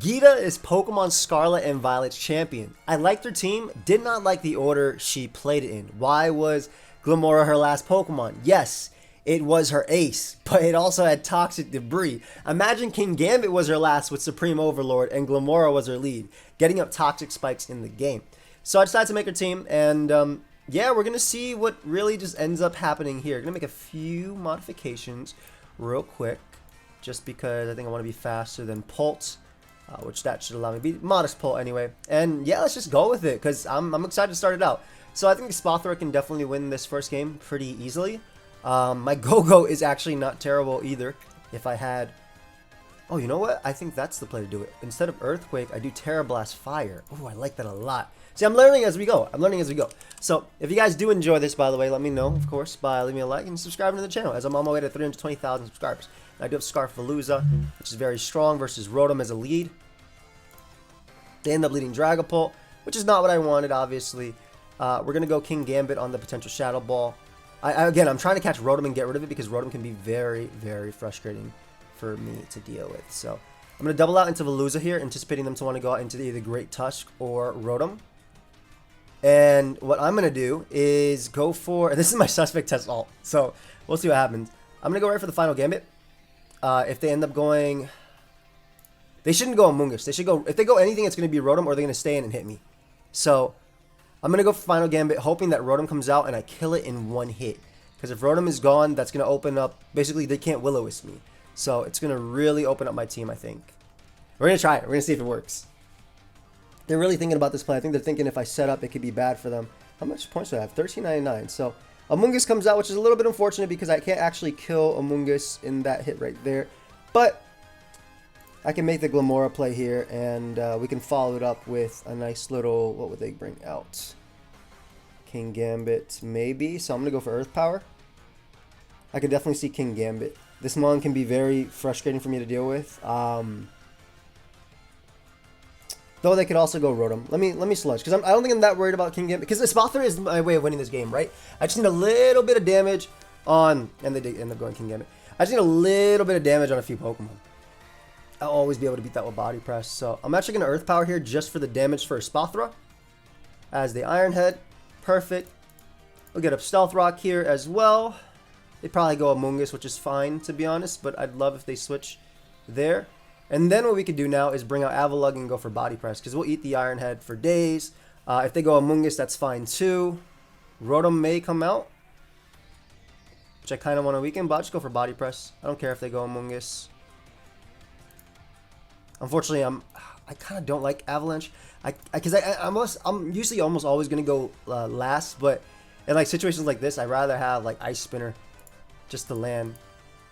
Geeta is Pokemon Scarlet and Violet's champion. I liked her team, did not like the order she played it in. Why was Glimmora her last Pokemon? Yes, it was her ace, but it also had Toxic Debris. Imagine King Gambit was her last with Supreme Overlord and Glimmora was her lead, getting up Toxic Spikes in the game. So I decided to make her team, and yeah, we're going to see what really just ends up happening here. Going to make a few modifications real quick, just because I think I want to be faster than Pult, which that should allow me to be modest Pult anyway. And yeah, let's just go with it, because I'm excited to start it out. So I think Asfgerthrrth can definitely win this first game pretty easily. My Go-Go is actually not terrible either. If I had... Oh, you know what? I think that's the play to do it. Instead of Earthquake, I do Terra Blast Fire. Oh, I like that a lot. See, I'm learning as we go. So, if you guys do enjoy this, by the way, let me know, of course, by leaving a like and subscribing to the channel, as I'm on my way to 320,000 subscribers. I do have Scarfalooza, which is very strong, versus Rotom as a lead. They end up leading Dragapult, which is not what I wanted, obviously. We're going to go King Gambit on the potential Shadow Ball. Again, I'm trying to catch Rotom and get rid of it, because Rotom can be very, very frustrating for me to deal with. So, I'm going to double out into Veluza here, anticipating them to want to go out into either Great Tusk or Rotom. And what I'm going to do is go for... This is my suspect test alt, so we'll see what happens. I'm going to go right for the final Gambit. If they end up going... They shouldn't go Amoonguss. They should go... If they go anything, it's going to be Rotom, or they're going to stay in and hit me. So, I'm going to go for final Gambit, hoping that Rotom comes out and I kill it in one hit. Because if Rotom is gone, that's going to open up... Basically, they can't Will-O-Wisp me. So, it's going to really open up my team, I think. We're going to try it. We're going to see if it works. They're really thinking about this play. I think they're thinking if I set up, it could be bad for them. How much points do I have? 1399. So, Amoonguss comes out, which is a little bit unfortunate because I can't actually kill Amoonguss in that hit right there. But I can make the Glimmora play here, and we can follow it up with a nice little... What would they bring out? King Gambit, maybe. So, I'm going to go for Earth Power. I can definitely see King Gambit. This Mon can be very frustrating for me to deal with. Though they could also go Rotom. Let me sludge, because I don't think I'm that worried about King Gambit, because Asfgerthrrth is my way of winning this game, right? I just need a little bit of damage on, and they did end up going King Gambit. I just need a little bit of damage on a few Pokemon. I'll always be able to beat that with Body Press. So I'm actually going to Earth Power here just for the damage for Asfgerthrrth. As the Iron Head. Perfect. We'll get up Stealth Rock here as well. They probably go Amoonguss, which is fine, to be honest, but I'd love if they switch there. And then what we could do now is bring out Avalugg and go for Body Press, because we'll eat the Iron Head for days. If they go Amoonguss, that's fine too. Rotom may come out, which I kind of want to weaken, but I'll just go for Body Press. I don't care if they go Amoonguss. Unfortunately, I kind of don't like Avalanche, because I'm usually almost always going to go last, but in like situations like this, I'd rather have like Ice Spinner just to land.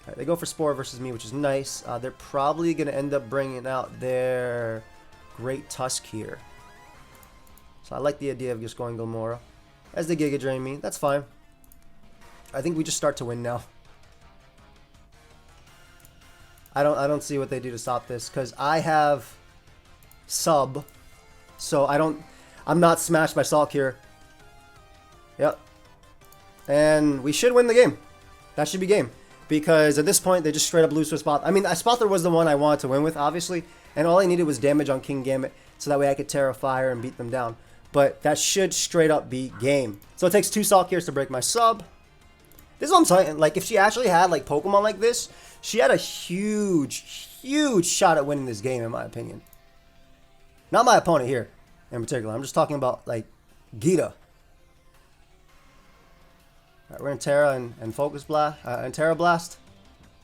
Right, they go for Spore versus me, which is nice. They're probably going to end up bringing out their Great Tusk here. So I like the idea of just going Glimmora. As they Giga Drain me, that's fine. I think we just start to win now. I don't see what they do to stop this, because I have sub, so I'm not smashed by Salt Cure. Yep. And we should win the game. That should be game. Because at this point, they just straight up lose to Asfgerthrrth. I mean, Asfgerthrrth was the one I wanted to win with, obviously. And all I needed was damage on King Gambit, so that way I could Terra Fire and beat them down. But that should straight up be game. So it takes 2 Salt Cures to break my sub. This is what I'm saying. Like, if she actually had, like, Pokemon like this, she had a huge, huge shot at winning this game, in my opinion. Not my opponent here, in particular. I'm just talking about, like, Geeta. Right, we're in Terra and Focus Blast, and Terra Blast.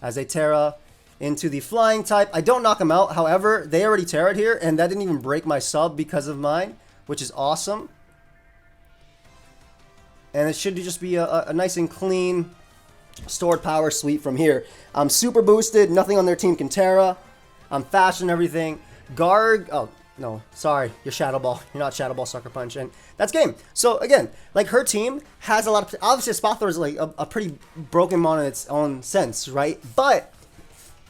As they Terra into the Flying type. I don't knock them out. However, they already Terra'd here, and that didn't even break my sub because of mine, which is awesome. And it should just be a nice and clean stored power sweep from here. I'm super boosted. Nothing on their team can Terra. I'm fast and everything. Garg. Oh, no. Sorry. You're Shadow Ball. You're not Shadow Ball, Sucker Punch. And that's game. So, again, like, her team has a lot of... Obviously, Asfgerthrrth is, like, a pretty broken mon in its own sense, right? But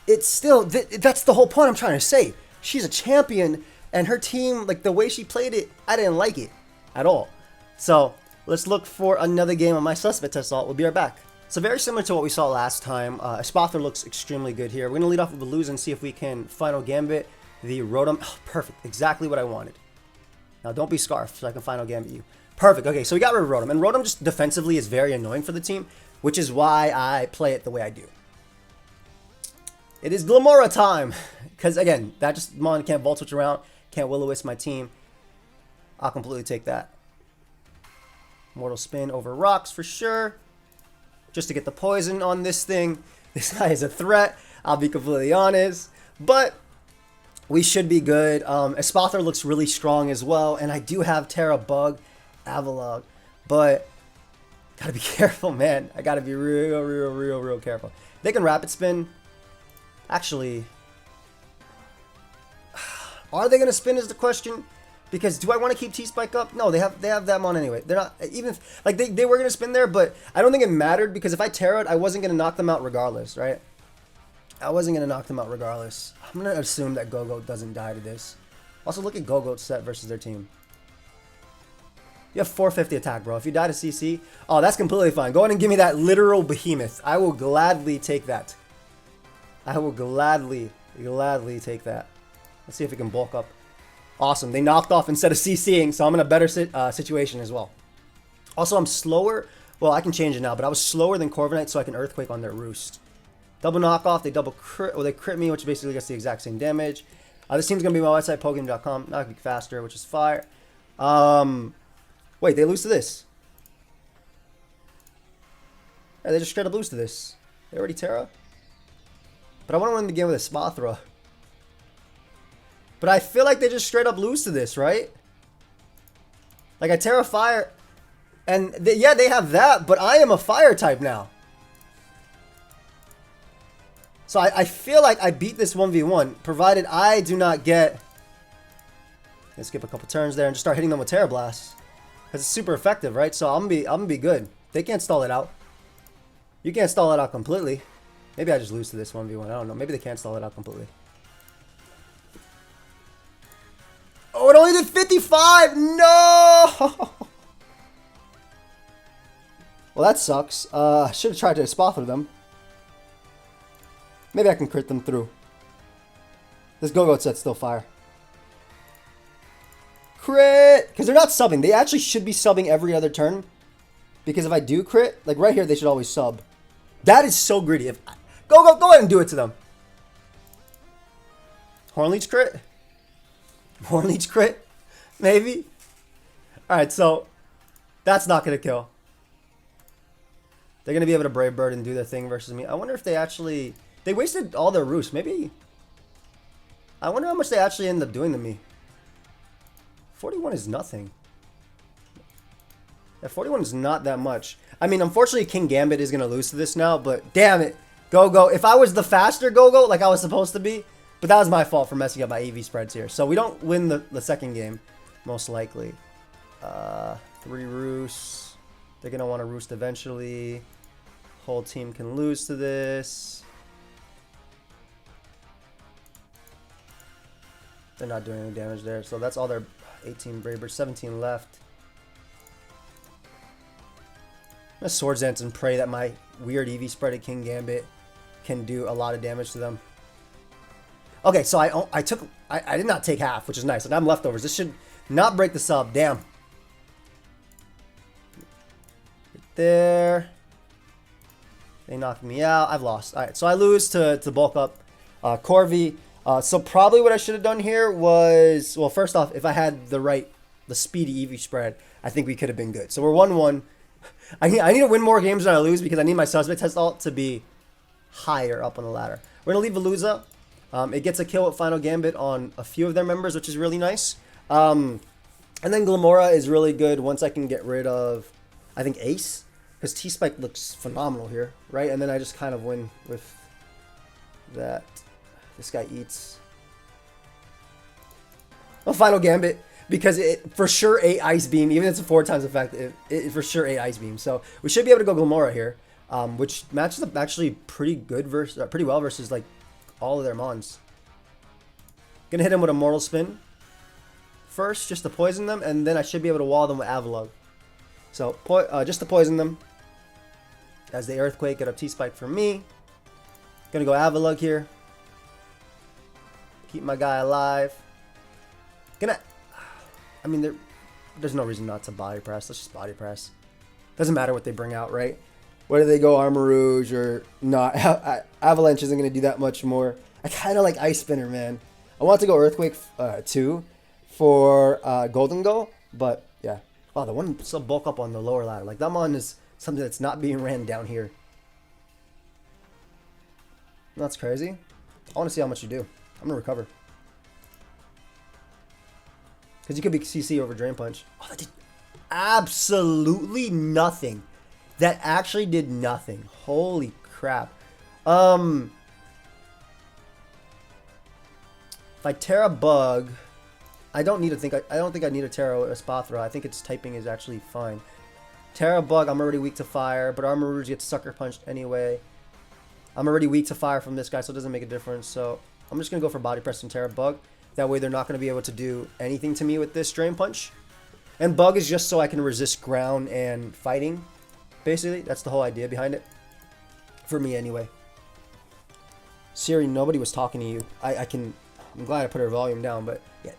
it's still... That's the whole point I'm trying to say. She's a champion, and her team, like, the way she played it, I didn't like it at all. So, let's look for another game on my suspect test alt. We'll be right back. So very similar to what we saw last time, Asfgerthrrth looks extremely good here. We're going to lead off with Veluza and see if we can Final Gambit the Rotom. Oh, perfect. Exactly what I wanted. Now don't be Scarf so I can final gambit you. Perfect. Okay, so we got rid of Rotom. And Rotom just defensively is very annoying for the team, which is why I play it the way I do. It is Glimmora time. Because, again, that just Mon can't Volt Switch around. Can't Will-O-Wisp my team. I'll completely take that. Mortal Spin over Rocks for sure. Just to get the poison on this thing. This guy is a threat. I'll be completely honest. But we should be good. Asfgerthrrth looks really strong as well. And I do have Terra, Bug, Avalog. But gotta be careful, man. I gotta be real careful. They can Rapid Spin. Actually, are they gonna spin is the question? Because do I want to keep T-Spike up? No, they have that mon anyway. They're not even like they were gonna spin there, but I don't think it mattered because if I Terra it, I wasn't gonna knock them out regardless, right? I wasn't gonna knock them out regardless. I'm gonna assume that Go-Go doesn't die to this. Also, look at Go-Go's set versus their team. You have 450 attack, bro. If you die to CC, oh, that's completely fine. Go ahead and give me that literal behemoth. I will gladly take that. I will gladly take that. Let's see if we can bulk up. Awesome. They knocked off instead of CCing, so I'm in a better situation as well. Also, I'm slower. Well, I can change it now, but I was slower than Corviknight, so I can Earthquake on their Roost. Double knockoff. They double crit. Well, they crit me, which basically gets the exact same damage. This team's going to be my website, pokeaimMD.com. Now I can be faster, which is fire. Wait, they lose to this. Yeah, they just straight up lose to this. They already Terra? But I want to win the game with a Asfgerthrrth. But I feel like they just straight up lose to this, right? Like I Terra Fire. And yeah, they have that, but I am a Fire type now. So I feel like I beat this 1v1, provided I do not get... Let's skip a couple turns there and just start hitting them with Terra Blast. Because it's super effective, right? So I'm gonna be good. They can't stall it out. You can't stall it out completely. Maybe I just lose to this 1v1. I don't know. Maybe they can't stall it out completely. Oh, it only did 55! No! Well, that sucks. I should have tried to Asfgerthrrth them. Maybe I can crit them through. This Go-Go set's still fire. Crit! Because they're not subbing. They actually should be subbing every other turn. Because if I do crit, like right here, they should always sub. That is so greedy. Go ahead and do it to them. Hornleech crit? Hornleech crit? Maybe? Alright, so that's not going to kill. They're going to be able to Brave Bird and do their thing versus me. I wonder if they actually... They wasted all their roosts. Maybe... I wonder how much they actually end up doing to me. 41 is nothing. Yeah, 41 is not that much. I mean, unfortunately, King Gambit is going to lose to this now, but damn it. Go. If I was the faster Go like I was supposed to be, but that was my fault for messing up my AV spreads here. So we don't win the second game, most likely. 3 roosts. They're going to want to roost eventually. Whole team can lose to this. They're not doing any damage there. So that's all their 18 Brave Birds, 17 left. I'm going to Swords Dance and pray that my weird EV spreaded King Gambit can do a lot of damage to them. Okay, so I did not take half, which is nice. And I'm leftovers. This should not break the sub. Damn. Right there. They knocked me out. I've lost. All right, so I lose to bulk up Corvi. So probably what I should have done here was, well, first off, if I had the speedy EV spread, I think we could have been good. So we're 1-1. I need to win more games than I lose because I need my Suspect Test Alt to be higher up on the ladder. We're going to leave Veluza. It gets a kill with Final Gambit on a few of their members, which is really nice. And then Glimmora is really good once I can get rid of, I think, Ace. Because T-Spike looks phenomenal here, right? And then I just kind of win with that. This guy eats. Well, Final Gambit, because it for sure 8 Ice Beam, even if it's a 4 times effective, it for sure 8 Ice Beam. So we should be able to go Glimmora here, which matches up actually pretty well versus like all of their mons. Gonna hit him with a Mortal Spin first, just to poison them, and then I should be able to wall them with Avalug. So just to poison them. As the Earthquake, get up T-Spike for me. Gonna go Avalug here. Keep my guy alive. I mean, there's no reason not to body press. Let's just body press. Doesn't matter what they bring out, right? Whether they go Armor Rouge or not. Avalanche isn't going to do that much more. I kind of like Ice Spinner, man. I want to go Earthquake 2 for Golden Go, but yeah. Oh, the one still bulk up on the lower ladder. Like, that one is something that's not being ran down here. That's crazy. I want to see how much you do. I'm going to recover. Because you could be CC over Drain Punch. Oh, that did absolutely nothing. That actually did nothing. Holy crap. If I Terra Bug, I don't think I need a Terra Espathra. I think its typing is actually fine. Terra Bug, I'm already weak to fire, but Armor Rouge gets Sucker Punched anyway. I'm already weak to fire from this guy, so it doesn't make a difference. So I'm just going to go for Body Press and Terra Bug. That way they're not going to be able to do anything to me with this Drain Punch. And Bug is just so I can resist ground and fighting. Basically, that's the whole idea behind it. For me, anyway. Siri, nobody was talking to you. I'm glad I put her volume down, but yeah.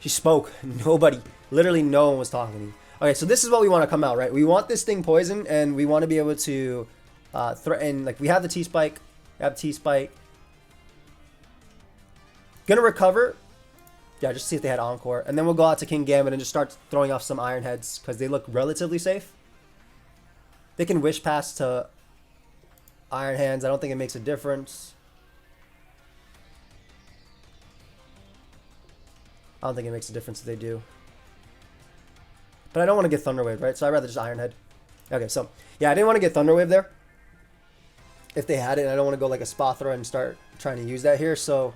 She spoke. Nobody. Literally no one was talking to you. Okay, so this is what we want to come out, right? We want this thing poisoned, and we want to be able to threaten. Like, we have the T-Spike. We have T-Spike. Gonna recover. Yeah, just see if they had Encore. And then we'll go out to King Gambit and just start throwing off some Iron Heads because they look relatively safe. They can Wish Pass to Iron Hands. I don't think it makes a difference. I don't think it makes a difference if they do. But I don't want to get Thunder Wave, right? So I'd rather just Iron Head. Okay, so yeah, I didn't want to get Thunder Wave there. If they had it, and I don't want to go like a Spathra and start trying to use that here. So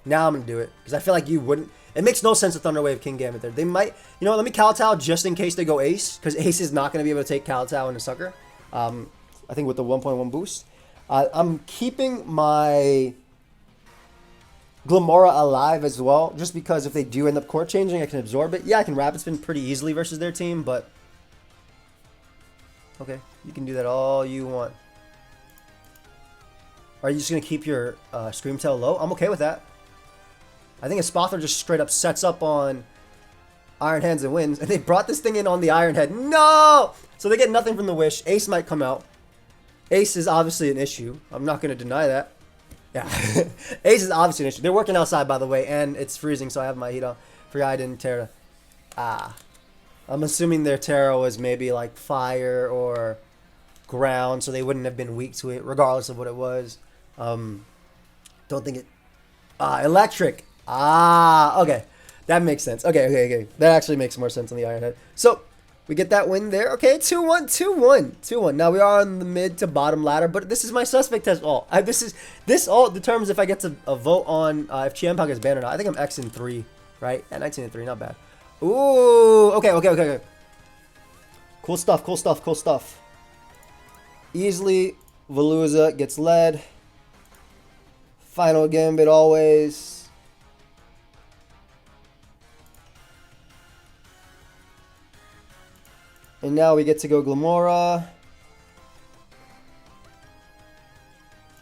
now I'm going to do it. Because I feel like you wouldn't. It makes no sense to Thunder Wave King Gambit there. They might, you know, let me Kowtow just in case they go Ace. Because Ace is not going to be able to take Kowtow and a Sucker. I think with the 1.1 boost. I'm keeping my Glamora alive as well. Just because if they do end up court changing, I can absorb it. Yeah, I can Rapid Spin pretty easily versus their team. But okay, you can do that all you want. Are you just going to keep your Screamtail low? I'm okay with that. I think a Spathra just straight up sets up on Iron Hands and wins. And they brought this thing in on the Iron Head. No! So they get nothing from the Wish. Ace might come out. Ace is obviously an issue. I'm not going to deny that. Yeah. Ace is obviously an issue. They're working outside, by the way. And it's freezing, so I have my heat on. Forgot I didn't Terra. I'm assuming their Terra was maybe like fire or ground. So they wouldn't have been weak to it, regardless of what it was. Don't think it... electric. Okay. That makes sense. Okay. That actually makes more sense on the Iron Head. So, we get that win there. Okay, 2-1, 2-1, 2-1. Now, we are on the mid to bottom ladder, but this is my suspect test all. This all determines if I get to vote on if Chienpao gets banned or not. I think I'm X in 3, right? Yeah, 19 and 3, not bad. Ooh, okay. Cool stuff. Easily, Veluza gets led. Final Gambit always. And now we get to go Glamora.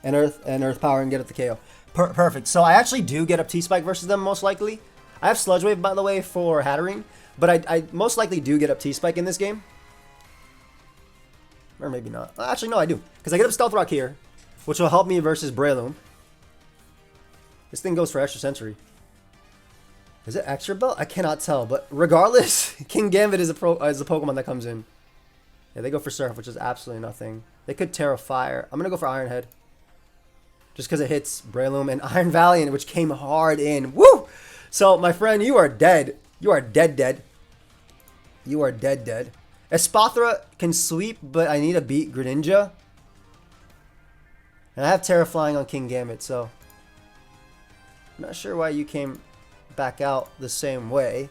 And Earth Power and get up the KO. Perfect. So I actually do get up T-Spike versus them most likely. I have Sludge Wave, by the way, for Hatterene. But I most likely do get up T-Spike in this game. Or maybe not. Actually, no, I do. Because I get up Stealth Rock here. Which will help me versus Breloom. This thing goes for Extra Sensory. Is it Extra Belt? I cannot tell. But regardless, King Gambit is a Pokemon that comes in. Yeah, they go for Surf, which is absolutely nothing. They could Terra Fire. I'm going to go for Iron Head. Just because it hits Breloom and Iron Valiant, which came hard in. Woo! So, my friend, you are dead. You are dead. You are dead. Espathra can sweep, but I need to beat Greninja. And I have Terra Flying on King Gambit, so... I'm not sure why you came back out the same way.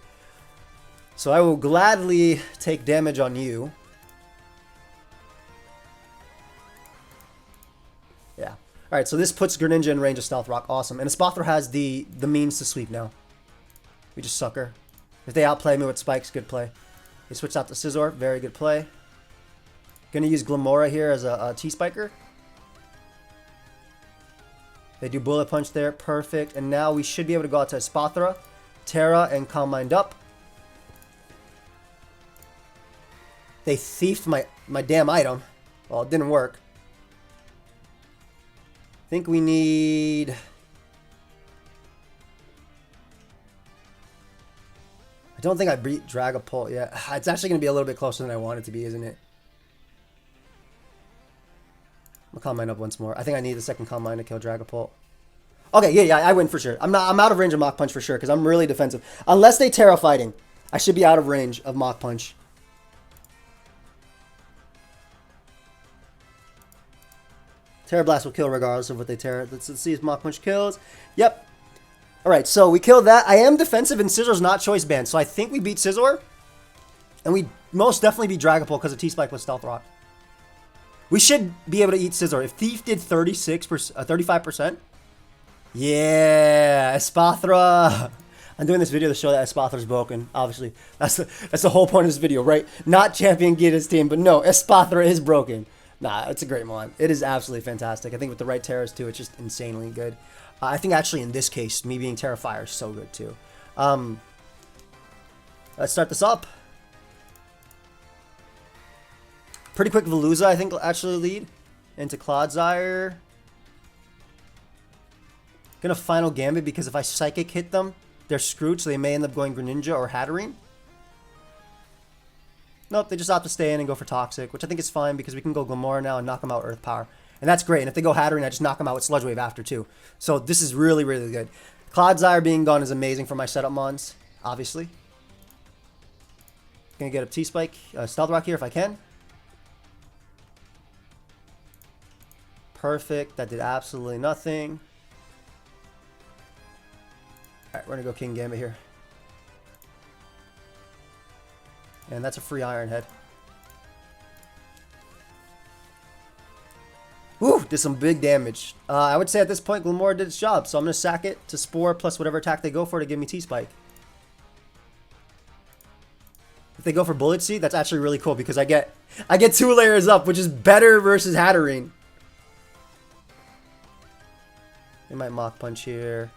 So I will gladly take damage on you. Yeah. Alright, so this puts Greninja in range of Stealth Rock. Awesome. And Espathra has the means to sweep now. We just sucker. If they outplay me with Spikes, good play. They switched out to Scizor. Very good play. Gonna use Glamora here as a T-Spiker. They do Bullet Punch there. Perfect. And now we should be able to go out to asfgerthrrth, Terra, and Calm Mind up. They thiefed my damn item. Well, it didn't work. I think we need... I don't think I beat Dragapult yet. It's actually going to be a little bit closer than I want it to be, isn't it? I'm going to Calm Mind up once more. I think I need the second Calm Mind to kill Dragapult. Okay, yeah, I win for sure. I'm out of range of Mach Punch for sure because I'm really defensive. Unless they Terra fighting, I should be out of range of Mach Punch. Terra Blast will kill regardless of what they Terra. Let's see if Mach Punch kills. Yep. Alright, so we killed that. I am defensive and Scissor's not choice banned. So I think we beat Scizor. And we most definitely beat Dragapult because of T-Spike with Stealth Rock. We should be able to eat Scizor. If Thief did 35%. Yeah, asfgerthrrth. I'm doing this video to show that asfgerthrrth's broken. Obviously, that's the whole point of this video, right? Not Champion Geeta's team, but no, asfgerthrrth is broken. Nah, it's a great mon. It is absolutely fantastic. I think with the right Terras too, it's just insanely good. I think actually in this case, me being Terrafire is so good too. Let's start this up. Pretty quick Veluza, I think, will actually lead into Clodsire. Gonna Final Gambit because if I Psychic hit them, they're screwed, so they may end up going Greninja or Hatterene. Nope, they just opt to stay in and go for Toxic, which I think is fine because we can go Glimmora now and knock them out Earth Power. And that's great. And if they go Hatterene, I just knock them out with Sludge Wave after too. So this is really, really good. Clodsire being gone is amazing for my setup mons, obviously. Gonna get a T-Spike, Stealth Rock here if I can. Perfect. That did absolutely nothing. Alright, we're gonna go King Gambit here. And that's a free Iron Head. Woo! Did some big damage. I would say at this point, Glimmora did its job. So I'm going to sack it to Spore plus whatever attack they go for to give me T-Spike. If they go for Bullet Seed, that's actually really cool because I get 2 layers up, which is better versus Hatterene. They might Mach Punch here.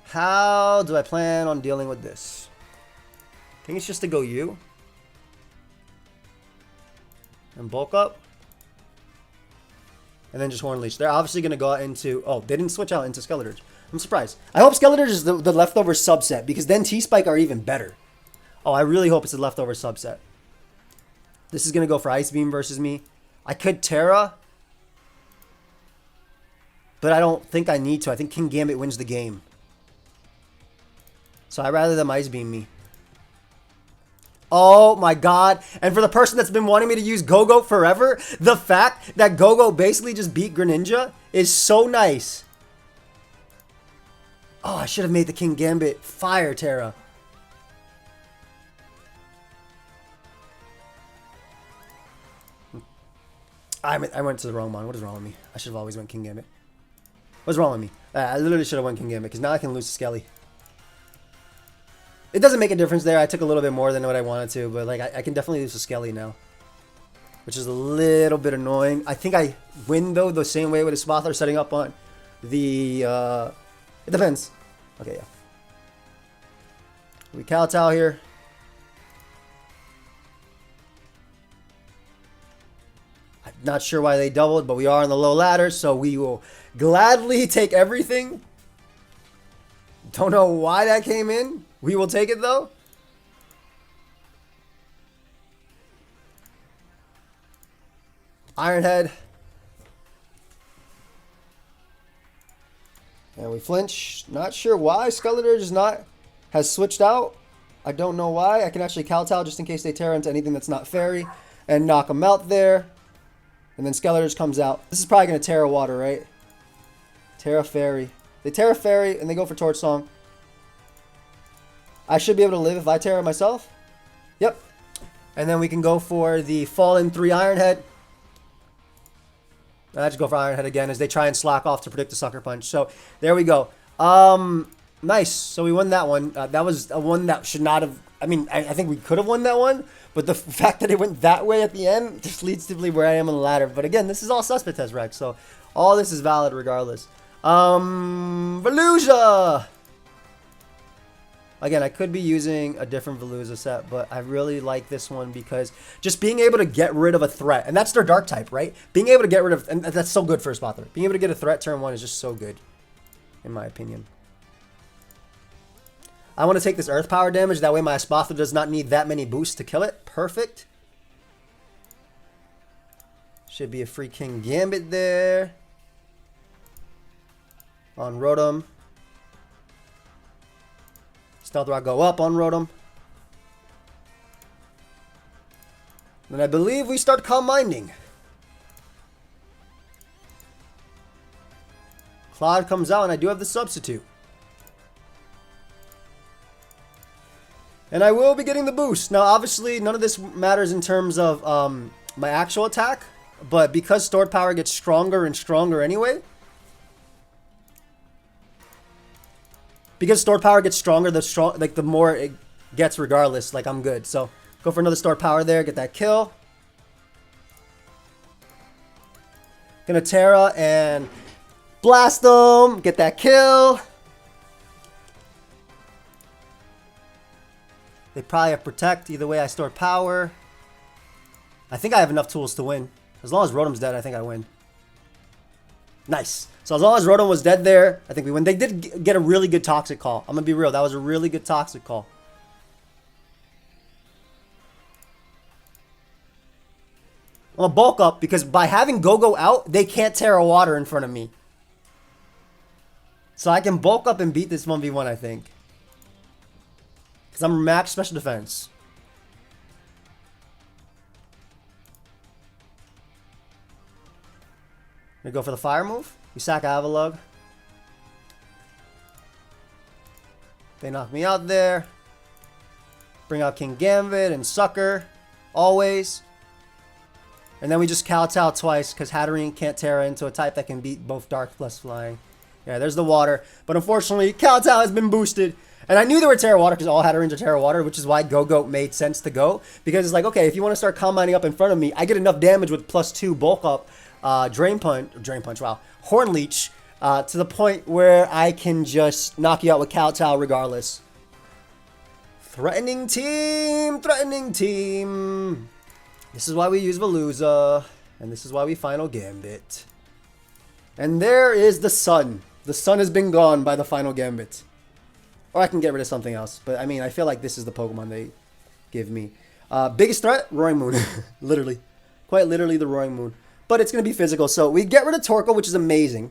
How do I plan on dealing with this? I think it's just to go U. And bulk up. And then just Horn Leech. They're obviously going to go out into... Oh, they didn't switch out into Skeletor's. I'm surprised. I hope Skeletor's is the leftover subset because then T-Spike are even better. Oh, I really hope it's a leftover subset. This is going to go for Ice Beam versus me. I could Terra. But I don't think I need to. I think King Gambit wins the game. So I'd rather them Ice Beam me. Oh my god. And for the person that's been wanting me to use Go-Go forever, the fact that Go-Go basically just beat Greninja is so nice. Oh, I should have made the King Gambit Fire Terra. I went to the wrong one. What is wrong with me? I should have always went King Gambit. What's wrong with me? I literally should have went King Gambit because now I can lose to Skelly. It doesn't make a difference there. I took a little bit more than what I wanted to, but like I can definitely lose to Skelly now, which is a little bit annoying. I think I win though the same way with asfgerthrrth setting up on the. It depends. Okay, yeah. We kowtow here. I'm not sure why they doubled, but we are on the low ladder, so we will gladly take everything. Don't know why that came in. We will take it though. Iron Head. And we flinch. Not sure why. Skeletor just has switched out. I don't know why. I can actually kowtow just in case they tear into anything that's not fairy and knock them out there. And then Skeletor just comes out. This is probably going to Terra Water, right? Terra Fairy. They Terra Fairy and they go for Torch Song. I should be able to live if I Terra myself. Yep. And then we can go for the Fallen 3 Iron Head. I just go for Iron Head again as they try and slack off to predict the Sucker Punch. So there we go. Nice. So we won that one. That was a one that should not have I mean, I think we could have won that one, but the fact that it went that way at the end just leads to where I am on the ladder. But again, this is all suspect test wreck, so all this is valid regardless. Velusia! Again, I could be using a different Velusia set, but I really like this one because just being able to get rid of a threat, and that's their dark type, right? Being able to get rid of, and that's so good for a Spotter. Being able to get a threat turn 1 is just so good, in my opinion. I want to take this Earth Power damage, that way my Spotter does not need that many boosts to kill it. Perfect. Should be a free King Gambit there. On Rotom. Stealth Rock go up on Rotom. Then I believe we start Calm Minding. Claude comes out and I do have the substitute. And I will be getting the boost. Now obviously none of this matters in terms of my actual attack. But because stored power gets stronger and stronger anyway. Because stored power gets stronger, the more it gets regardless. Like, I'm good. So, go for another stored power there. Get that kill. Gonna Terra and blast them. Get that kill. They probably have Protect. Either way, I store power. I think I have enough tools to win. As long as Rotom's dead, I think I win. Nice. So as long as Rotom was dead there, I think we win. They did get a really good Toxic call. I'm going to be real. That was a really good Toxic call. I'm going to bulk up because by having Go-Go out, they can't Terra Water in front of me. So I can bulk up and beat this 1v1, I think. Because I'm max special defense. Gonna go for the fire move. We sack Avalugg. They knock me out there. Bring out King Gambit and Sucker. Always. And then we just Kowtow twice because Hatterene can't Terra into a type that can beat both Dark plus Flying. Yeah, there's the water. But unfortunately, Kowtow has been boosted. And I knew they were Terra Water because all Hatterenes are Terra Water, which is why Go-Go made sense to go. Because it's like, okay, if you want to start combining up in front of me, I get enough damage with +2 bulk up. Drain Punch, wow. Horn Leech, to the point where I can just knock you out with Kowtow regardless. Threatening team! Threatening team! This is why we use Velusia, and this is why we final Gambit. And there is the sun. The sun has been gone by the final Gambit. Or I can get rid of something else, but I mean, I feel like this is the Pokemon they give me. Biggest threat? Roaring Moon. Literally. Quite literally the Roaring Moon. But it's going to be physical. So we get rid of Torkoal, which is amazing.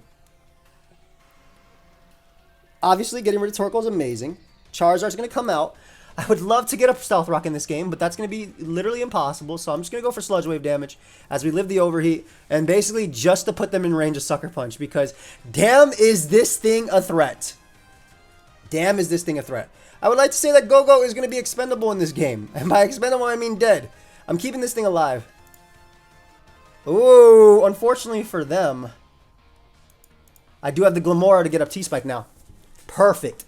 Obviously, getting rid of Torkoal is amazing. Charizard's going to come out. I would love to get a Stealth Rock in this game, but that's going to be literally impossible. So I'm just going to go for Sludge Wave damage as we live the overheat. And basically just to put them in range of Sucker Punch. Because damn is this thing a threat. Damn is this thing a threat. I would like to say that Go-Go is going to be expendable in this game. And by expendable, I mean dead. I'm keeping this thing alive. Ooh, unfortunately for them, I do have the Glimmora to get up T-Spike now. Perfect.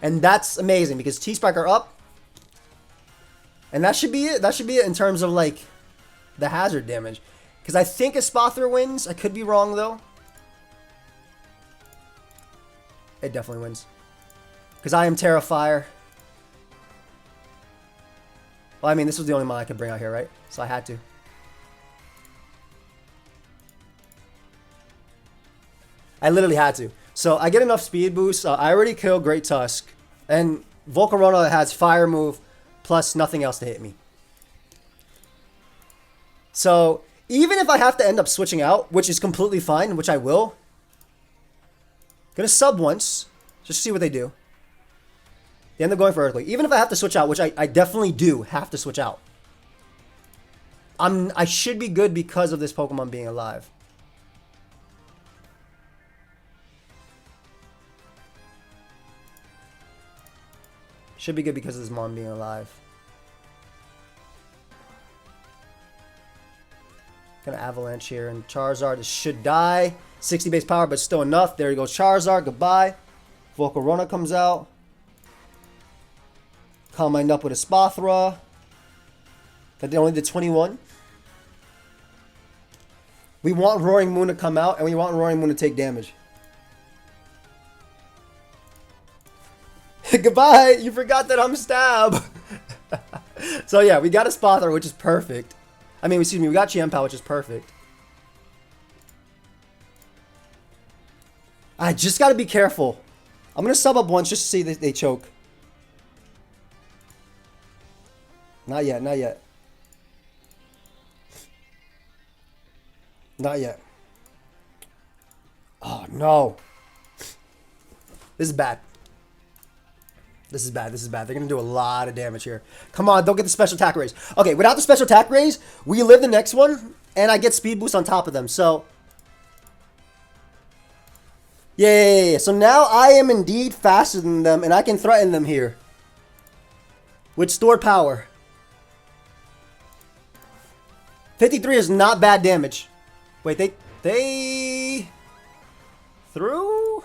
And that's amazing because T-Spike are up. And that should be it. That should be it in terms of, like, the hazard damage. Because I think Espathra wins. I could be wrong, though. It definitely wins. Because I am Terrifier. Well, I mean, this was the only mod I could bring out here, right? So I had to. I literally had to. So I get enough speed boost. I already killed Great Tusk. And Volcarona has Fire Move plus nothing else to hit me. So even if I have to end up switching out, which is completely fine, which I will. Gonna sub once. Just see what they do. They end up going for Earthquake. Even if I have to switch out, which I definitely do have to switch out. I should be good because of this Pokemon being alive. Should be good because of this Mon being alive. Gonna Avalanche here, and Charizard should die. 60 base power, but still enough. There he goes, Charizard. Goodbye. Volcarona comes out. Combined up with a Spathra. That they only did 21. We want Roaring Moon to come out, and we want Roaring Moon to take damage. Goodbye! You forgot that I'm Stab! So yeah, we got a Spathra, which is perfect. I mean, excuse me, we got Champow, which is perfect. I just gotta be careful. I'm gonna sub up once just to see that they choke. Not yet, not yet. Not yet. Oh, no. This is bad. This is bad. This is bad. They're going to do a lot of damage here. Come on, don't get the special attack raise. Okay, without the special attack raise, we live the next one, and I get speed boost on top of them. So, yeah. So now I am indeed faster than them, and I can threaten them here. With stored power. 53 is not bad damage. Wait, they threw?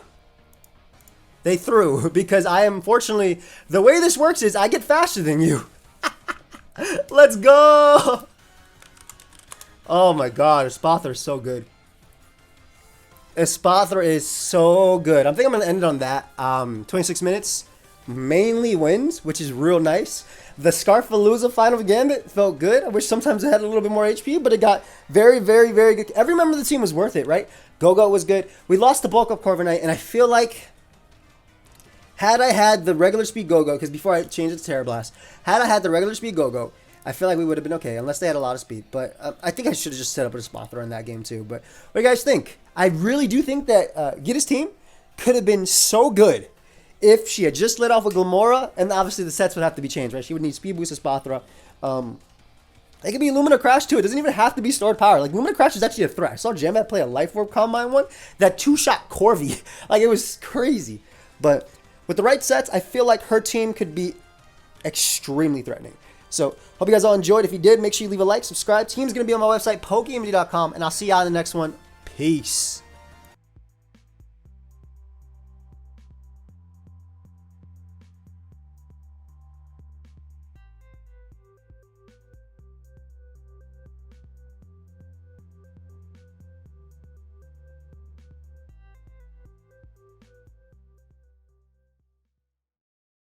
They threw, because I am, fortunately, the way this works is I get faster than you. Let's go! Oh my god, Espathra is so good. Espathra is so good. I think I'm going to end it on that. 26 minutes, mainly wins, which is real nice. The Scarfalooza final gambit felt good. I wish sometimes it had a little bit more HP, but it got very, very, very good. Every member of the team was worth it, right? Go-Go was good. We lost the bulk of Corviknight, and I feel like had I had the regular speed Go-Go, because before I changed it to Terra Blast, had I had the regular speed Go-Go, I feel like we would have been okay, unless they had a lot of speed. But I think I should have just set up with a Spathra in that game too. But what do you guys think? I really do think that Geeta's team could have been so good if she had just lit off with Glamora, and obviously the sets would have to be changed, right? She would need Speed Boost as Spathra. It could be Lumina Crash too. It doesn't even have to be stored power. Like, Lumina Crash is actually a threat. I saw Jambat play a Life Orb Combine one. That two-shot Corvi. Like, it was crazy. But with the right sets, I feel like her team could be extremely threatening. So, hope you guys all enjoyed. If you did, make sure you leave a like, subscribe. Team's going to be on my website, pokeaimMD.com, and I'll see y'all in the next one. Peace.